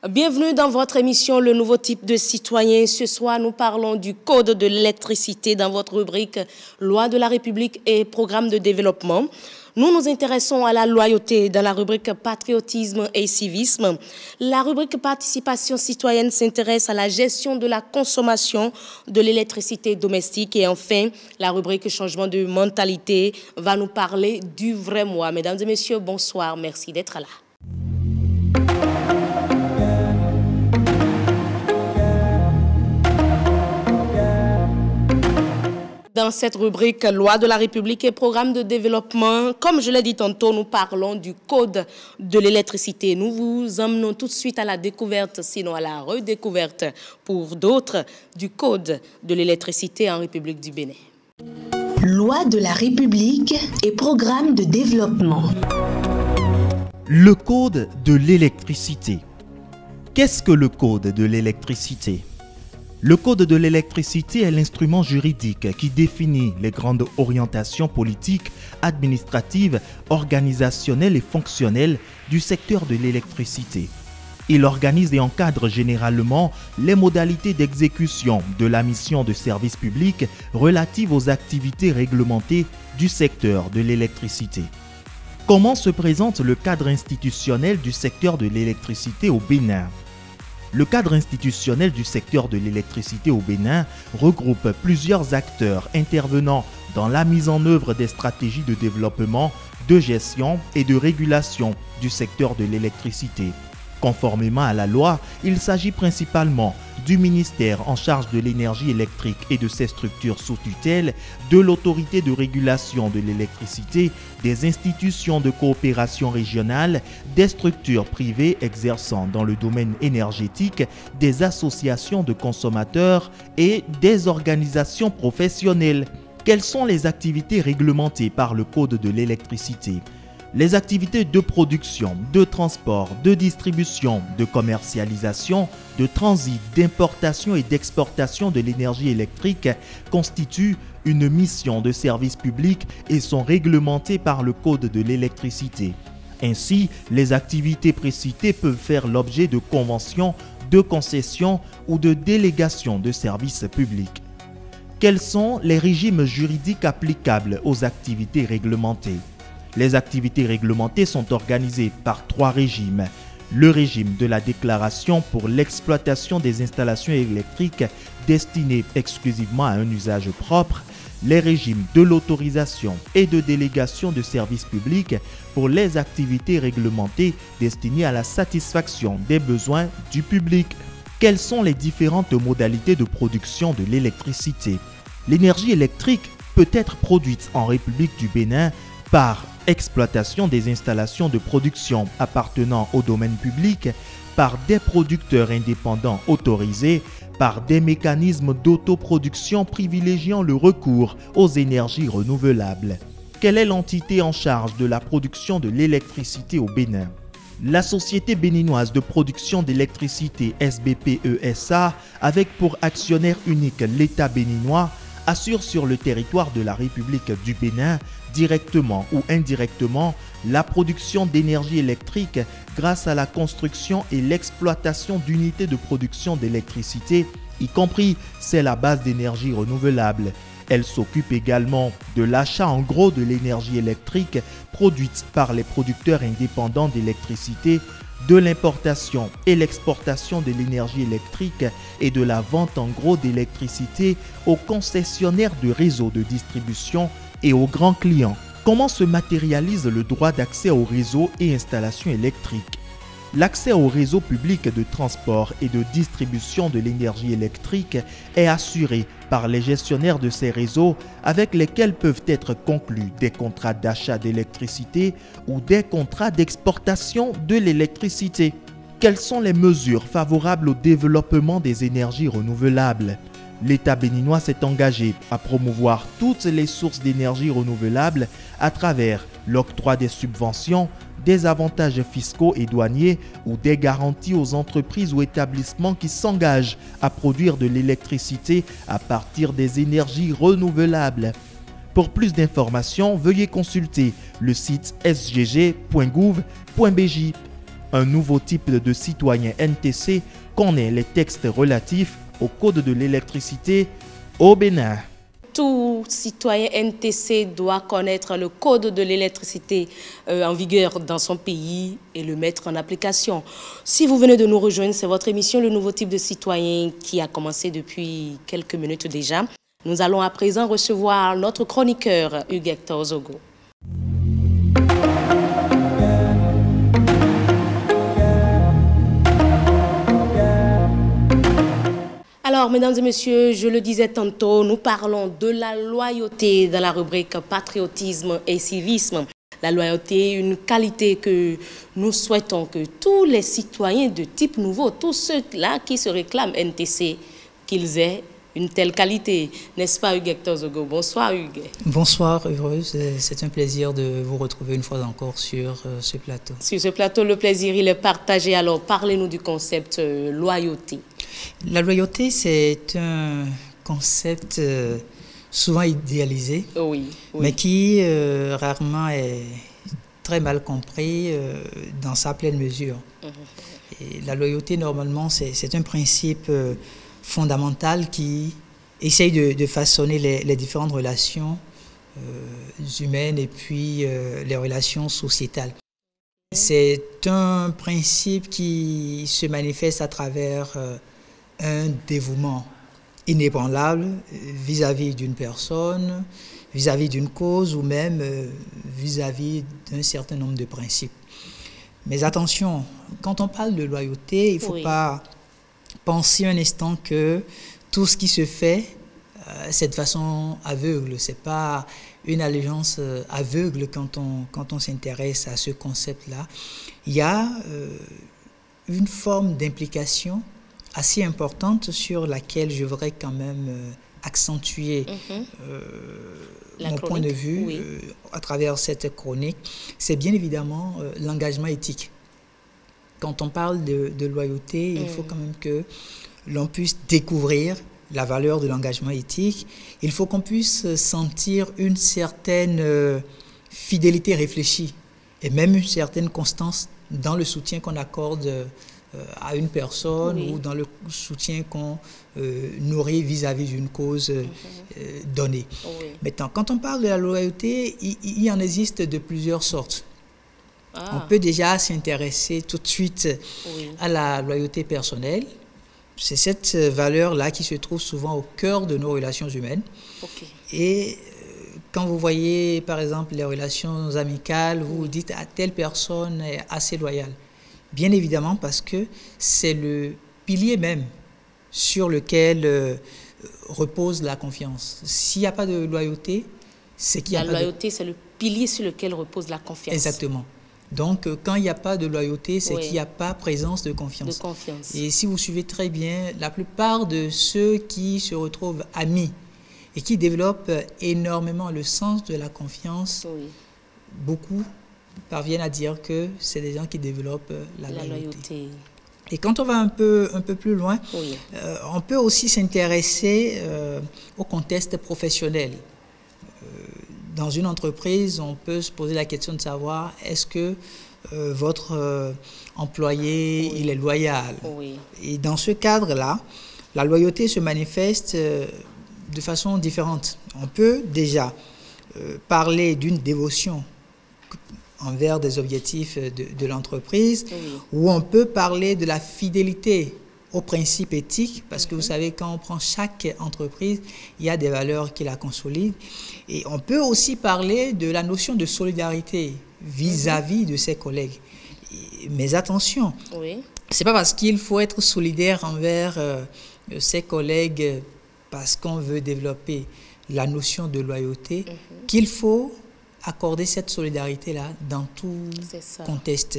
Bienvenue dans votre émission Le Nouveau Type de Citoyen. Ce soir, nous parlons du Code de l'électricité dans votre rubrique Loi de la République et Programme de développement. Nous nous intéressons à la loyauté dans la rubrique Patriotisme et civisme. La rubrique Participation citoyenne s'intéresse à la gestion de la consommation de l'électricité domestique. Et enfin, la rubrique Changement de mentalité va nous parler du vrai moi. Mesdames et messieurs, bonsoir. Merci d'être là. Dans cette rubrique Loi de la République et Programme de développement, comme je l'ai dit tantôt, nous parlons du Code de l'électricité. Nous vous emmenons tout de suite à la découverte, sinon à la redécouverte pour d'autres, du Code de l'électricité en République du Bénin. Loi de la République et Programme de développement. Le Code de l'électricité. Qu'est-ce que le Code de l'électricité ? Le Code de l'électricité est l'instrument juridique qui définit les grandes orientations politiques, administratives, organisationnelles et fonctionnelles du secteur de l'électricité. Il organise et encadre généralement les modalités d'exécution de la mission de service public relative aux activités réglementées du secteur de l'électricité. Comment se présente le cadre institutionnel du secteur de l'électricité au Bénin ? Le cadre institutionnel du secteur de l'électricité au Bénin regroupe plusieurs acteurs intervenant dans la mise en œuvre des stratégies de développement, de gestion et de régulation du secteur de l'électricité. Conformément à la loi, il s'agit principalement du ministère en charge de l'énergie électrique et de ses structures sous tutelle, de l'autorité de régulation de l'électricité, des institutions de coopération régionale, des structures privées exerçant dans le domaine énergétique, des associations de consommateurs et des organisations professionnelles. Quelles sont les activités réglementées par le Code de l'électricité ? Les activités de production, de transport, de distribution, de commercialisation, de transit, d'importation et d'exportation de l'énergie électrique constituent une mission de service public et sont réglementées par le Code de l'électricité. Ainsi, les activités précitées peuvent faire l'objet de conventions, de concessions ou de délégations de services publics. Quels sont les régimes juridiques applicables aux activités réglementées ? Les activités réglementées sont organisées par 3 régimes. Le régime de la déclaration pour l'exploitation des installations électriques destinées exclusivement à un usage propre, les régimes de l'autorisation et de délégation de services publics pour les activités réglementées destinées à la satisfaction des besoins du public. Quelles sont les différentes modalités de production de l'électricité ? L'énergie électrique peut être produite en République du Bénin par exploitation des installations de production appartenant au domaine public, par des producteurs indépendants autorisés, par des mécanismes d'autoproduction privilégiant le recours aux énergies renouvelables. Quelle est l'entité en charge de la production de l'électricité au Bénin ? La Société béninoise de production d'électricité SBPE-SA, avec pour actionnaire unique l'État béninois, assure sur le territoire de la République du Bénin, directement ou indirectement, la production d'énergie électrique grâce à la construction et l'exploitation d'unités de production d'électricité, y compris celle à base d'énergie renouvelable. Elle s'occupe également de l'achat en gros de l'énergie électrique produite par les producteurs indépendants d'électricité, de l'importation et l'exportation de l'énergie électrique et de la vente en gros d'électricité aux concessionnaires de réseaux de distribution et aux grands clients. Comment se matérialise le droit d'accès au réseau et installations électriques ? L'accès au réseau public de transport et de distribution de l'énergie électrique est assuré par les gestionnaires de ces réseaux avec lesquels peuvent être conclus des contrats d'achat d'électricité ou des contrats d'exportation de l'électricité. Quelles sont les mesures favorables au développement des énergies renouvelables ? L'État béninois s'est engagé à promouvoir toutes les sources d'énergie renouvelable à travers l'octroi des subventions, des avantages fiscaux et douaniers ou des garanties aux entreprises ou établissements qui s'engagent à produire de l'électricité à partir des énergies renouvelables. Pour plus d'informations, veuillez consulter le site sgg.gouv.bj. Un nouveau type de citoyen NTC connaît les textes relatifs au code de l'électricité au Bénin. Tout citoyen NTC doit connaître le code de l'électricité en vigueur dans son pays et le mettre en application. Si vous venez de nous rejoindre, c'est votre émission Le Nouveau Type de Citoyen qui a commencé depuis quelques minutes déjà. Nous allons à présent recevoir notre chroniqueur Hugues-Hector Zogo. Alors, mesdames et messieurs, je le disais tantôt, nous parlons de la loyauté dans la rubrique patriotisme et civisme. La loyauté, une qualité que nous souhaitons que tous les citoyens de type nouveau, tous ceux-là qui se réclament NTC, qu'ils aient une telle qualité. N'est-ce pas, Hugues-Hector Zogo? Bonsoir, Hugues. Bonsoir, heureuse. C'est un plaisir de vous retrouver une fois encore sur ce plateau. Sur ce plateau, le plaisir, il est partagé. Alors, parlez-nous du concept loyauté. La loyauté, c'est un concept souvent idéalisé, oui. mais qui rarement est très mal compris dans sa pleine mesure. Et la loyauté, normalement, c'est un principe fondamental qui essaye de façonner les différentes relations humaines et puis les relations sociétales. C'est un principe qui se manifeste à travers un dévouement inébranlable vis-à-vis d'une personne, vis-à-vis d'une cause ou même vis-à-vis d'un certain nombre de principes. Mais attention, quand on parle de loyauté, il ne faut pas penser un instant que tout ce qui se fait, c'est de façon aveugle. Ce n'est pas une allégeance aveugle quand on s'intéresse à ce concept-là. Il y a une forme d'implication assez importante sur laquelle je voudrais quand même accentuer mon point de vue à travers cette chronique. C'est bien évidemment l'engagement éthique. Quand on parle de loyauté, il faut quand même que l'on puisse découvrir la valeur de l'engagement éthique. Il faut qu'on puisse sentir une certaine fidélité réfléchie et même une certaine constance dans le soutien qu'on accorde à une personne ou dans le soutien qu'on nourrit vis-à-vis d'une cause donnée. Maintenant, quand on parle de la loyauté, il en existe de plusieurs sortes. On peut déjà s'intéresser tout de suite à la loyauté personnelle. C'est cette valeur-là qui se trouve souvent au cœur de nos relations humaines. Et quand vous voyez, par exemple, les relations amicales, vous vous dites « telle personne est assez loyale ». Bien évidemment parce que c'est le pilier même sur lequel repose la confiance. S'il n'y a pas de loyauté, c'est qu'il y a La loyauté, c'est le pilier sur lequel repose la confiance. Exactement. Donc, quand il n'y a pas de loyauté, c'est qu'il n'y a pas présence de confiance. Et si vous suivez très bien, la plupart de ceux qui se retrouvent amis et qui développent énormément le sens de la confiance, beaucoup parviennent à dire que c'est des gens qui développent la loyauté. Et quand on va un peu plus loin, on peut aussi s'intéresser au contexte professionnel. Dans une entreprise, on peut se poser la question de savoir est-ce que votre employé il est loyal. Et dans ce cadre-là, la loyauté se manifeste de façon différente. On peut déjà parler d'une dévotion envers des objectifs de l'entreprise, ou on peut parler de la fidélité aux principes éthiques, parce que vous savez, quand on prend chaque entreprise, il y a des valeurs qui la consolident. Et on peut aussi parler de la notion de solidarité vis-à-vis de ses collègues. Mais attention, c'est pas parce qu'il faut être solidaire envers ses collègues parce qu'on veut développer la notion de loyauté qu'il faut accorder cette solidarité-là dans tout contexte.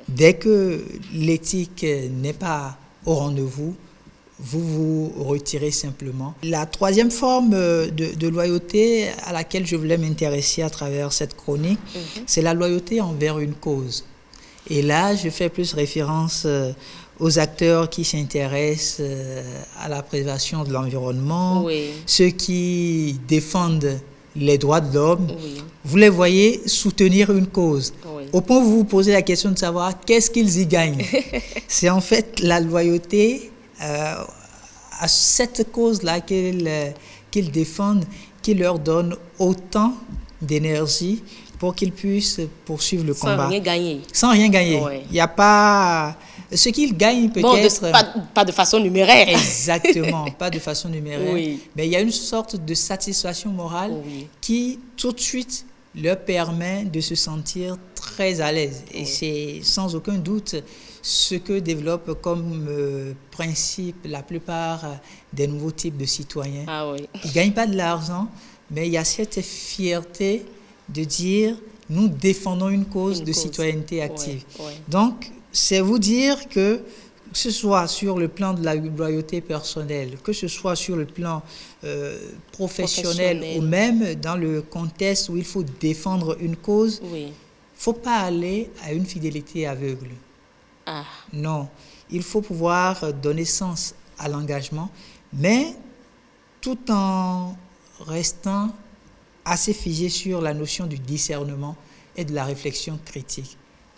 Dès que l'éthique n'est pas au rendez-vous, vous vous retirez simplement. La troisième forme de loyauté à laquelle je voulais m'intéresser à travers cette chronique, c'est la loyauté envers une cause. Et là, je fais plus référence aux acteurs qui s'intéressent à la préservation de l'environnement, ceux qui défendent les droits de l'homme. Vous les voyez soutenir une cause. Au point où vous vous posez la question de savoir qu'est-ce qu'ils y gagnent. C'est en fait la loyauté à cette cause-là qu'ils défendent, qui leur donne autant d'énergie pour qu'ils puissent poursuivre le combat. Sans rien gagner. Sans rien gagner. Ouais. Il n'y a pas... Ce qu'ils gagnent peut-être... Bon, pas de façon numéraire. Exactement, pas de façon numéraire. Oui. Mais il y a une sorte de satisfaction morale qui, tout de suite, leur permet de se sentir très à l'aise. Et c'est sans aucun doute ce que développent comme principe la plupart des nouveaux types de citoyens. Ah oui. Ils ne gagnent pas de l'argent, mais il y a cette fierté de dire nous défendons une cause de citoyenneté active. Donc, c'est vous dire que ce soit sur le plan de la loyauté personnelle, que ce soit sur le plan professionnel ou même dans le contexte où il faut défendre une cause, il ne faut pas aller à une fidélité aveugle. Ah. Non, il faut pouvoir donner sens à l'engagement, mais tout en restant assez figé sur la notion du discernement et de la réflexion critique.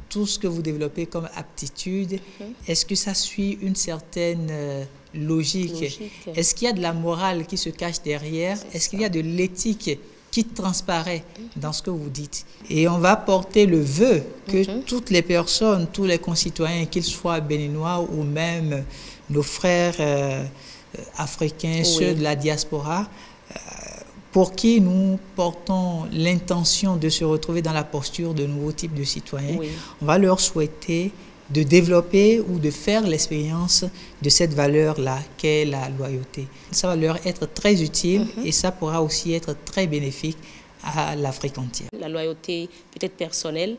Tout ce que vous développez comme aptitude, est-ce que ça suit une certaine logique? Est-ce qu'il y a de la morale qui se cache derrière? Est-ce qu'il y a de l'éthique qui transparaît dans ce que vous dites? Et on va porter le vœu que toutes les personnes, tous les concitoyens, qu'ils soient béninois ou même nos frères africains, ceux de la diaspora, pour qui nous portons l'intention de se retrouver dans la posture de nouveaux types de citoyens, on va leur souhaiter de développer ou de faire l'expérience de cette valeur-là qu'est la loyauté. Ça va leur être très utile et ça pourra aussi être très bénéfique à l'Afrique entière. La loyauté peut-être personnelle,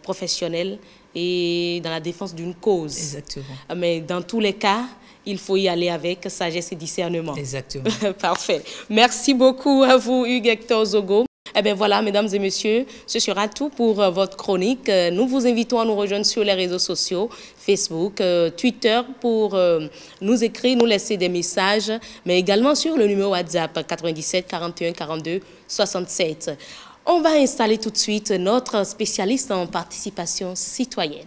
professionnelle et dans la défense d'une cause. Exactement. Mais dans tous les cas, il faut y aller avec sagesse et discernement. Exactement. Parfait. Merci beaucoup à vous, Hugues Hector Zogo. Eh bien voilà, mesdames et messieurs, ce sera tout pour votre chronique. Nous vous invitons à nous rejoindre sur les réseaux sociaux, Facebook, Twitter, pour nous écrire, nous laisser des messages, mais également sur le numéro WhatsApp 97 41 42 67. On va installer tout de suite notre spécialiste en participation citoyenne.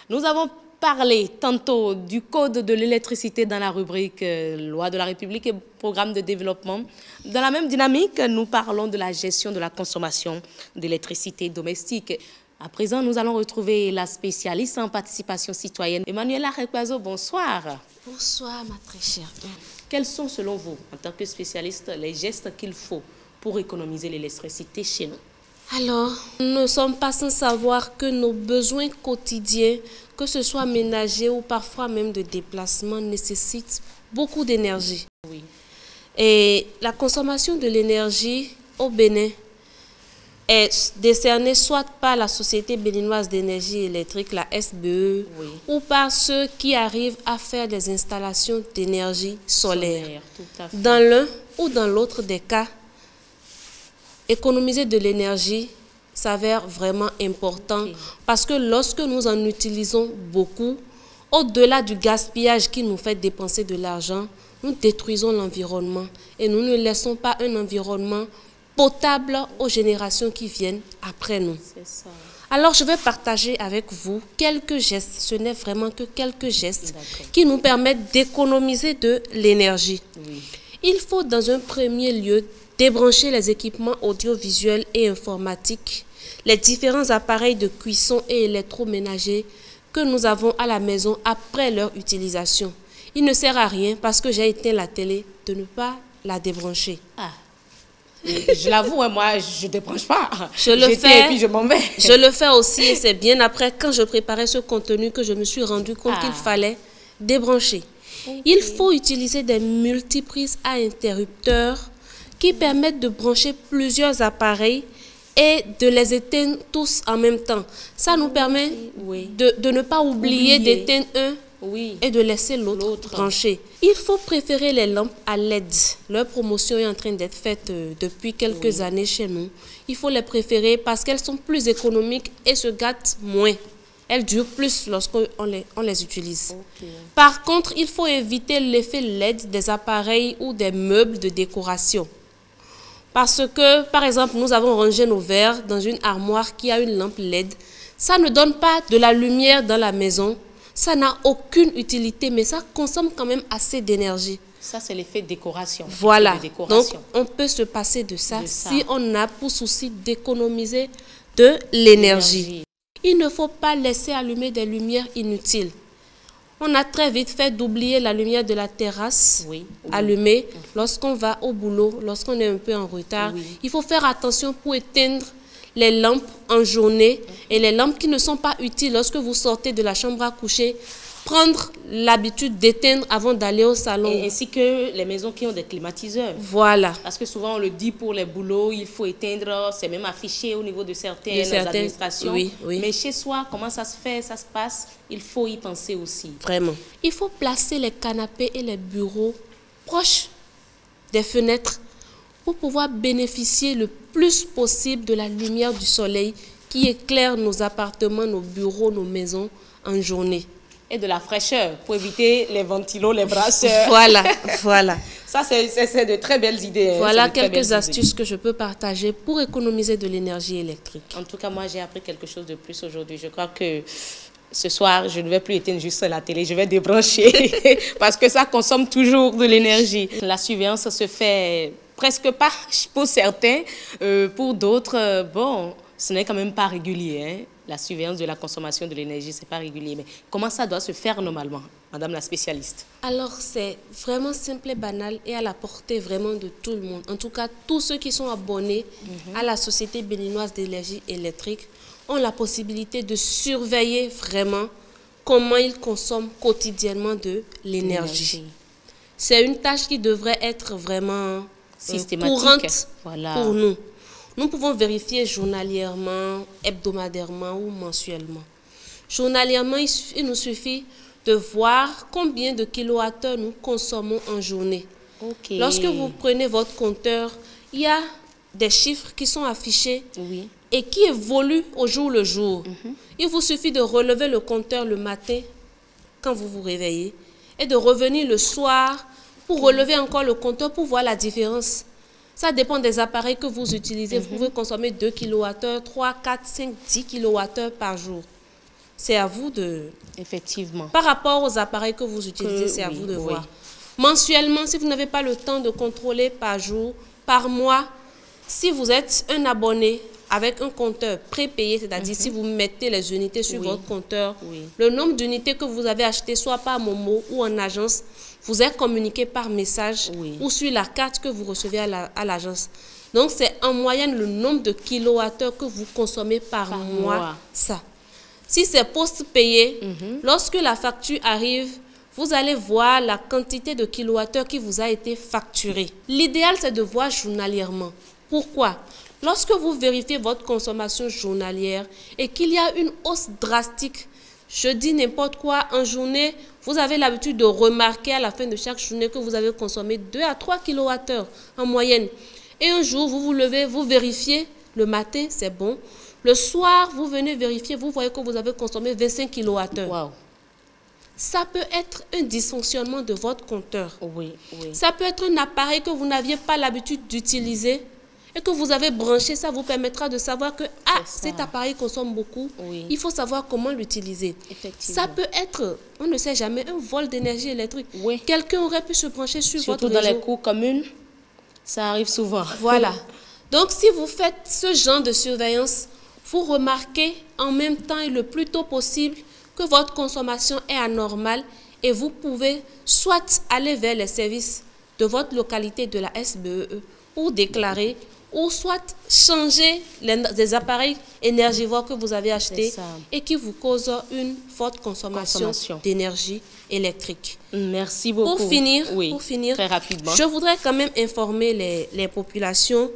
Nous avons parlé tantôt du code de l'électricité dans la rubrique Loi de la République et programme de développement. Dans la même dynamique, nous parlons de la gestion de la consommation d'électricité domestique. À présent, nous allons retrouver la spécialiste en participation citoyenne. Emmanuela Rekwazo, bonsoir. Bonsoir, ma très chère. Quels sont, selon vous, en tant que spécialiste, les gestes qu'il faut pour économiser l'électricité chez nous? Alors, nous ne sommes pas sans savoir que nos besoins quotidiens, que ce soit ménagers ou parfois même de déplacement, nécessitent beaucoup d'énergie. Oui. Et la consommation de l'énergie au Bénin est décernée soit par la Société béninoise d'énergie électrique, la SBE, ou par ceux qui arrivent à faire des installations d'énergie solaire. Tout à fait. Dans l'un ou dans l'autre des cas, économiser de l'énergie s'avère vraiment important parce que lorsque nous en utilisons beaucoup, au-delà du gaspillage qui nous fait dépenser de l'argent, nous détruisons l'environnement et nous ne laissons pas un environnement potable aux générations qui viennent après nous. C'est ça. Alors, je vais partager avec vous quelques gestes, ce n'est vraiment que quelques gestes qui nous permettent d'économiser de l'énergie. Oui. Il faut dans un premier lieu débrancher les équipements audiovisuels et informatiques, les différents appareils de cuisson et électroménagers que nous avons à la maison après leur utilisation. Il ne sert à rien, parce que j'ai éteint la télé, de ne pas la débrancher. Ah. Je l'avoue, moi, je ne débranche pas. Je le fais, et puis je m'en vais. Je le fais aussi, et c'est bien après, quand je préparais ce contenu, que je me suis rendu compte qu'il fallait débrancher. Il faut utiliser des multiprises à interrupteurs qui permettent de brancher plusieurs appareils et de les éteindre tous en même temps. Ça nous permet de ne pas oublier d'éteindre un et de laisser l'autre branché. Il faut préférer les lampes à LED. Leur promotion est en train d'être faite depuis quelques années chez nous. Il faut les préférer parce qu'elles sont plus économiques et se gâtent moins. Elles durent plus lorsqu'on les utilise. Ok. Par contre, il faut éviter l'effet LED des appareils ou des meubles de décoration. Parce que, par exemple, nous avons rangé nos verres dans une armoire qui a une lampe LED. Ça ne donne pas de la lumière dans la maison. Ça n'a aucune utilité, mais ça consomme quand même assez d'énergie. Ça, c'est l'effet décoration. Voilà. De décoration. Donc, on peut se passer de ça si on a pour souci d'économiser de l'énergie. Il ne faut pas laisser allumer des lumières inutiles. On a très vite fait d'oublier la lumière de la terrasse allumée lorsqu'on va au boulot, lorsqu'on est un peu en retard. Oui. Il faut faire attention pour éteindre les lampes en journée et les lampes qui ne sont pas utiles lorsque vous sortez de la chambre à coucher. Prendre l'habitude d'éteindre avant d'aller au salon. Et ainsi que les maisons qui ont des climatiseurs. Voilà. Parce que souvent on le dit pour les boulots, il faut éteindre, c'est même affiché au niveau de certaines administrations. Oui, oui. Mais chez soi, comment ça se fait, ça se passe, il faut y penser aussi. Vraiment. Il faut placer les canapés et les bureaux proches des fenêtres pour pouvoir bénéficier le plus possible de la lumière du soleil qui éclaire nos appartements, nos bureaux, nos maisons en journée. Et de la fraîcheur pour éviter les ventilos, les brasseurs. Voilà, voilà. Ça, c'est de très belles idées. Voilà quelques astuces que je peux partager pour économiser de l'énergie électrique. En tout cas, moi, j'ai appris quelque chose de plus aujourd'hui. Je crois que ce soir, je ne vais plus éteindre juste la télé, je vais débrancher parce que ça consomme toujours de l'énergie. La surveillance se fait presque pas pour certains. Pour d'autres, bon, ce n'est quand même pas régulier, hein. La surveillance de la consommation de l'énergie, ce n'est pas régulier. Mais comment ça doit se faire normalement, Madame la spécialiste? Alors, c'est vraiment simple et banal et à la portée vraiment de tout le monde. En tout cas, tous ceux qui sont abonnés à la Société béninoise d'énergie électrique ont la possibilité de surveiller vraiment comment ils consomment quotidiennement de l'énergie. C'est une tâche qui devrait être vraiment courante pour nous. Nous pouvons vérifier journalièrement, hebdomadairement ou mensuellement. Journalièrement, il nous suffit de voir combien de kilowattheures nous consommons en journée. Okay. Lorsque vous prenez votre compteur, il y a des chiffres qui sont affichés et qui évoluent au jour le jour. Il vous suffit de relever le compteur le matin quand vous vous réveillez et de revenir le soir pour relever encore le compteur pour voir la différence. Ça dépend des appareils que vous utilisez. Vous pouvez consommer 2 kWh, 3, 4, 5, 10 kWh par jour. C'est à vous de... Effectivement. Par rapport aux appareils que vous utilisez, c'est à vous de voir. Mensuellement, si vous n'avez pas le temps de contrôler par jour, par mois, si vous êtes un abonné avec un compteur prépayé, c'est-à-dire si vous mettez les unités sur votre compteur, le nombre d'unités que vous avez achetées, soit par Momo ou en agence, vous est communiqué par message ou sur la carte que vous recevez à l'agence. Donc, c'est en moyenne le nombre de kilowattheures que vous consommez par mois. Ça. Si c'est post-payé, lorsque la facture arrive, vous allez voir la quantité de kilowattheures qui vous a été facturée. L'idéal, c'est de voir journalièrement. Pourquoi? Lorsque vous vérifiez votre consommation journalière et qu'il y a une hausse drastique, je dis n'importe quoi, en journée, vous avez l'habitude de remarquer à la fin de chaque journée que vous avez consommé 2 à 3 kWh en moyenne. Et un jour, vous vous levez, vous vérifiez, le matin, c'est bon. Le soir, vous venez vérifier, vous voyez que vous avez consommé 25 kWh. Wow. Ça peut être un dysfonctionnement de votre compteur. Ça peut être un appareil que vous n'aviez pas l'habitude d'utiliser et que vous avez branché, ça vous permettra de savoir que cet appareil consomme beaucoup. Il faut savoir comment l'utiliser. Ça peut être, on ne sait jamais, un vol d'énergie électrique. Quelqu'un aurait pu se brancher sur votre réseau. Surtout dans les cours communes, ça arrive souvent. Voilà. Donc, si vous faites ce genre de surveillance, vous remarquez en même temps et le plus tôt possible que votre consommation est anormale et vous pouvez soit aller vers les services de votre localité de la SBE pour déclarer ou soit changer les appareils énergivores que vous avez achetés et qui vous causent une forte consommation d'énergie électrique. Merci beaucoup. Pour finir, très rapidement, je voudrais quand même informer les populations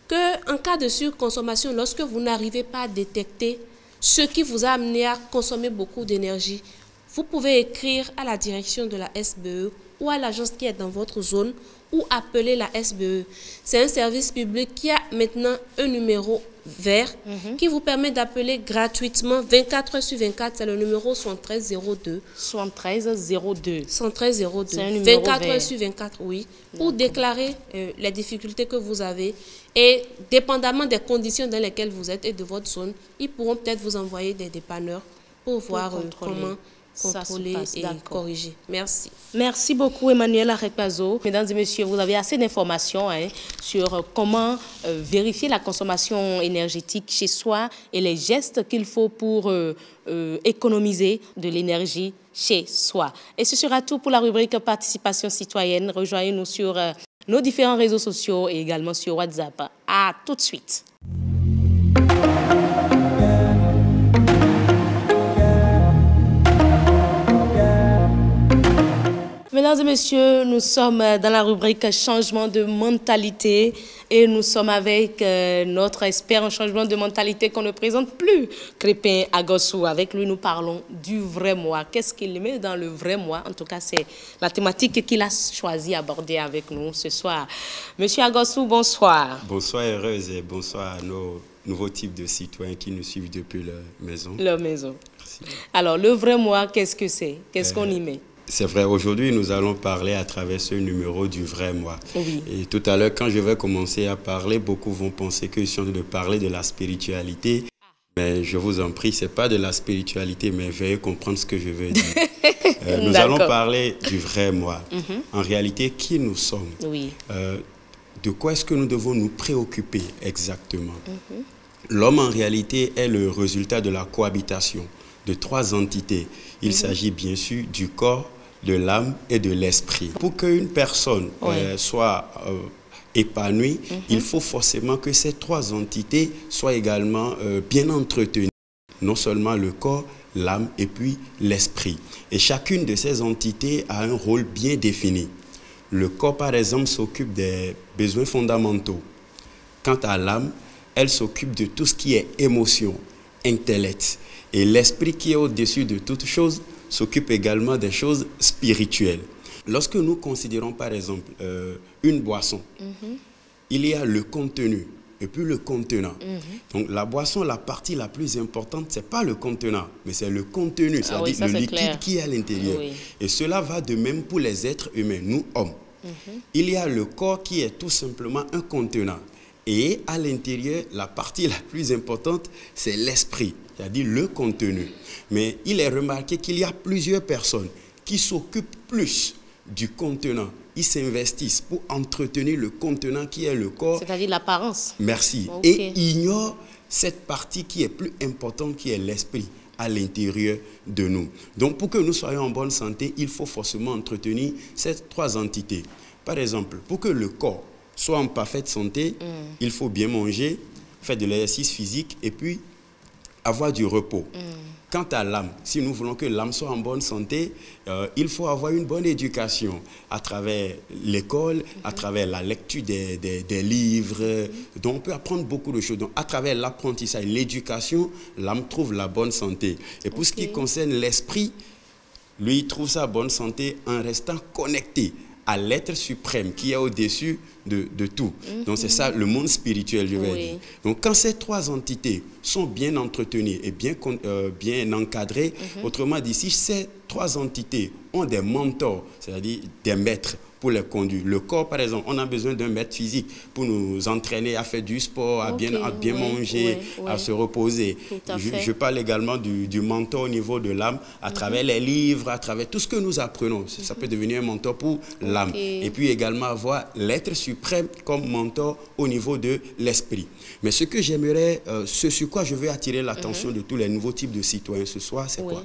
qu'en cas de surconsommation, lorsque vous n'arrivez pas à détecter ce qui vous a amené à consommer beaucoup d'énergie, vous pouvez écrire à la direction de la SBE ou à l'agence qui est dans votre zone ou appelez la SBE. C'est un service public qui a maintenant un numéro vert qui vous permet d'appeler gratuitement 24 heures sur 24. C'est le numéro 7302. 7302. 7302. C'est un numéro 24 vert. heures sur 24, oui. Pour déclarer les difficultés que vous avez. Et dépendamment des conditions dans lesquelles vous êtes et de votre zone, ils pourront peut-être vous envoyer des dépanneurs pour voir comment contrôler et corriger. Merci. Merci beaucoup, Emmanuel Arekpazo. Mesdames et messieurs, vous avez assez d'informations sur comment vérifier la consommation énergétique chez soi et les gestes qu'il faut pour économiser de l'énergie chez soi. Et ce sera tout pour la rubrique participation citoyenne. Rejoignez-nous sur nos différents réseaux sociaux et également sur WhatsApp. À tout de suite. Mesdames et messieurs, nous sommes dans la rubrique changement de mentalité et nous sommes avec notre expert en changement de mentalité qu'on ne présente plus, Crépin Agossou. Avec lui, nous parlons du vrai moi. Qu'est-ce qu'il met dans le vrai moi? En tout cas, c'est la thématique qu'il a choisi d'aborder avec nous ce soir. Monsieur Agossou, bonsoir. Bonsoir Heureuse et bonsoir à nos nouveaux types de citoyens qui nous suivent depuis leur maison. Leur maison. Merci. Alors, le vrai moi, qu'est-ce que c'est? Qu'est-ce qu'on y met? C'est vrai, aujourd'hui, nous allons parler à travers ce numéro du vrai moi. Oui. Et tout à l'heure, quand je vais commencer à parler, beaucoup vont penser que je suis en train de parler de la spiritualité. Mais je vous en prie, ce n'est pas de la spiritualité, mais veuillez comprendre ce que je veux dire. Nous allons parler du vrai moi. En réalité, qui nous sommes? Oui. De quoi est-ce que nous devons nous préoccuper exactement? L'homme, en réalité, est le résultat de la cohabitation de trois entités. Il s'agit bien sûr du corps, de l'âme et de l'esprit. Pour qu'une personne soit épanouie, il faut forcément que ces trois entités soient également bien entretenues. Non seulement le corps, l'âme et puis l'esprit. Et chacune de ces entités a un rôle bien défini. Le corps, par exemple, s'occupe des besoins fondamentaux. Quant à l'âme, elle s'occupe de tout ce qui est émotion, intellect. Et l'esprit qui est au-dessus de toute chose s'occupe également des choses spirituelles. Lorsque nous considérons par exemple une boisson, il y a le contenu et puis le contenant. Donc la boisson, la partie la plus importante, ce n'est pas le contenant, mais c'est le contenu, c'est-à-dire le liquide qui est à l'intérieur. Et cela va de même pour les êtres humains, nous hommes. Il y a le corps qui est tout simplement un contenant. Et à l'intérieur, la partie la plus importante, c'est l'esprit, c'est-à-dire le contenu. Mais il est remarqué qu'il y a plusieurs personnes qui s'occupent plus du contenant. Ils s'investissent pour entretenir le contenant qui est le corps. C'est-à-dire l'apparence. Merci. Et ignorent cette partie qui est plus importante, qui est l'esprit à l'intérieur de nous. Donc, pour que nous soyons en bonne santé, il faut forcément entretenir ces trois entités. Par exemple, pour que le corps soit en parfaite santé, il faut bien manger, faire de l'exercice physique et puis avoir du repos. Quant à l'âme, si nous voulons que l'âme soit en bonne santé, il faut avoir une bonne éducation à travers l'école, à travers la lecture des livres. Donc on peut apprendre beaucoup de choses. Donc à travers l'apprentissage, l'éducation, l'âme trouve la bonne santé. Et pour ce qui concerne l'esprit, lui, il trouve sa bonne santé en restant connecté à l'être suprême qui est au-dessus de tout. Donc c'est ça le monde spirituel, je vais dire. Donc quand ces trois entités sont bien entretenues et bien encadrées, autrement dit, si ces trois entités ont des mentors, c'est-à-dire des maîtres pour les conduire. Le corps, par exemple, on a besoin d'un maître physique pour nous entraîner à faire du sport, à bien manger, à se reposer. Je parle également du mentor au niveau de l'âme, à travers les livres, à travers tout ce que nous apprenons. Ça peut devenir un mentor pour l'âme. Et puis également avoir l'être suprême comme mentor au niveau de l'esprit. Mais ce que j'aimerais, ce sur quoi je veux attirer l'attention de tous les nouveaux types de citoyens ce soir, c'est quoi?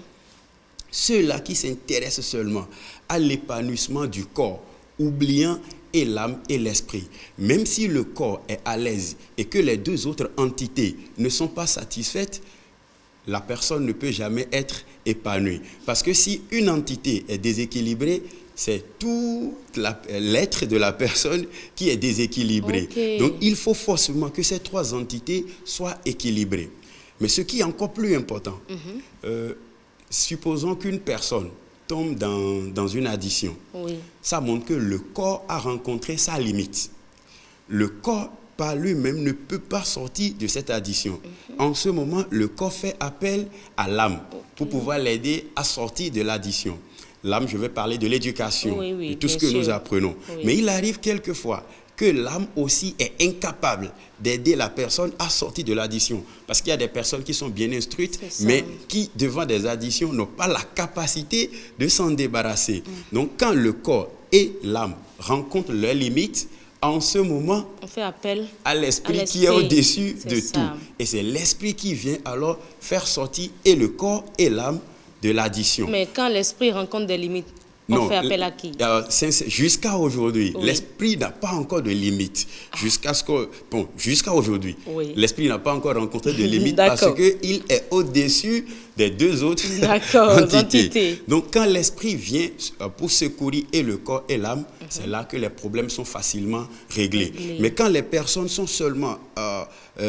Ceux-là qui s'intéressent seulement à l'épanouissement du corps, oubliant et l'âme et l'esprit. Même si le corps est à l'aise et que les deux autres entités ne sont pas satisfaites, la personne ne peut jamais être épanouie. Parce que si une entité est déséquilibrée, c'est tout l'être de la personne qui est déséquilibré. Donc il faut forcément que ces trois entités soient équilibrées. Mais ce qui est encore plus important, supposons qu'une personne tombe dans une addiction, ça montre que le corps a rencontré sa limite. Le corps, par lui-même, ne peut pas sortir de cette addiction. En ce moment, le corps fait appel à l'âme pour pouvoir l'aider à sortir de l'addiction. L'âme, je vais parler de l'éducation, de tout ce que nous apprenons. Mais il arrive quelquefois que l'âme aussi est incapable d'aider la personne à sortir de l'addiction. Parce qu'il y a des personnes qui sont bien instruites, mais qui, devant des addictions, n'ont pas la capacité de s'en débarrasser. Donc, quand le corps et l'âme rencontrent leurs limites, en ce moment, on fait appel à l'esprit qui est au-dessus de tout. Et c'est l'esprit qui vient alors faire sortir et le corps et l'âme de l'addiction. Mais quand l'esprit rencontre des limites, on fait appel à qui? Jusqu'à aujourd'hui, l'esprit n'a pas encore de limite. Jusqu'à aujourd'hui, l'esprit n'a pas encore rencontré de limite parce qu'il est au-dessus des deux autres entités. Donc, quand l'esprit vient pour secourir et le corps et l'âme, c'est là que les problèmes sont facilement réglés. Mais quand les personnes sont seulement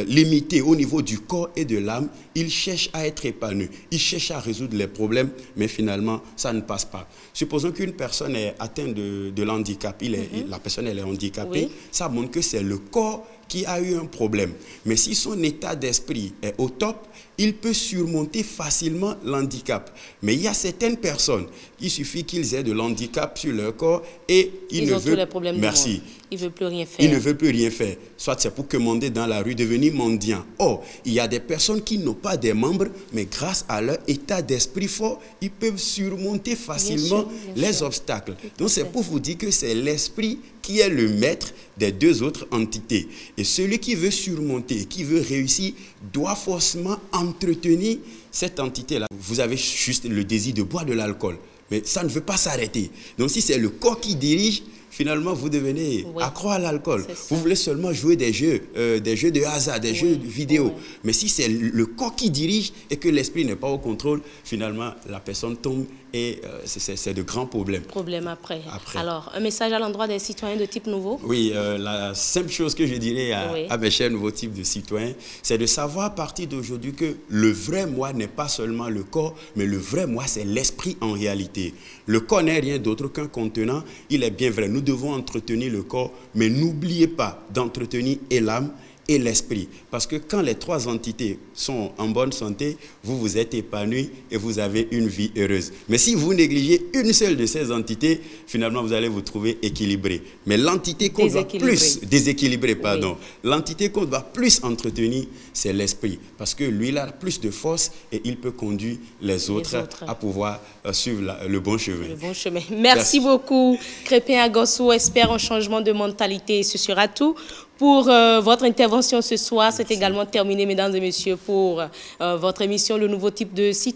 limitées au niveau du corps et de l'âme, ils cherchent à être épanouis, ils cherchent à résoudre les problèmes, mais finalement, ça ne passe pas. Supposons qu'une personne est atteinte de l'handicap, la personne elle est handicapée, ça montre que c'est le corps qui a eu un problème. Mais si son état d'esprit est au top, il peut surmonter facilement l'handicap. Mais il y a certaines personnes, il suffit qu'ils aient de l'handicap sur leur corps et ils ont tous les problèmes du monde. Ils ne veulent plus rien faire. Ils ne veulent plus rien faire. Soit c'est pour commander dans la rue, devenir mendiant. Or, il y a des personnes qui n'ont pas des membres, mais grâce à leur état d'esprit fort, ils peuvent surmonter facilement les obstacles. Donc c'est pour vous dire que c'est l'esprit qui est le maître des deux autres entités. Et celui qui veut surmonter, qui veut réussir, doit forcément entretenir cette entité-là. Vous avez juste le désir de boire de l'alcool, mais ça ne veut pas s'arrêter. Donc si c'est le corps qui dirige, finalement, vous devenez accro à l'alcool. Vous voulez seulement jouer des jeux de hasard, des jeux vidéo. Mais si c'est le corps qui dirige et que l'esprit n'est pas au contrôle, finalement, la personne tombe et c'est de grands problèmes. Problème après. Alors, un message à l'endroit des citoyens de type nouveau? Oui, la simple chose que je dirais à mes chers nouveaux types de citoyens, c'est de savoir à partir d'aujourd'hui que le vrai moi n'est pas seulement le corps, mais le vrai moi, c'est l'esprit en réalité. Le corps n'est rien d'autre qu'un contenant. Il est bien vrai, nous devons entretenir le corps, mais n'oubliez pas d'entretenir et l'âme et l'esprit. Parce que quand les trois entités sont en bonne santé, vous êtes épanoui et vous avez une vie heureuse. Mais si vous négligez une seule de ces entités, finalement, vous allez vous trouver équilibré. Mais l'entité qu'on doit plus déséquilibrer, l'entité qu'on doit plus entretenir, c'est l'esprit. Parce que lui, il a plus de force et il peut conduire les autres à pouvoir suivre le bon chemin. Le bon chemin. Merci beaucoup, Crépin Agosso. Espère un changement de mentalité. Ce sera tout pour votre intervention ce soir. C'est également terminé, mesdames et messieurs, pour votre émission Le Nouveau Type de Citoyen.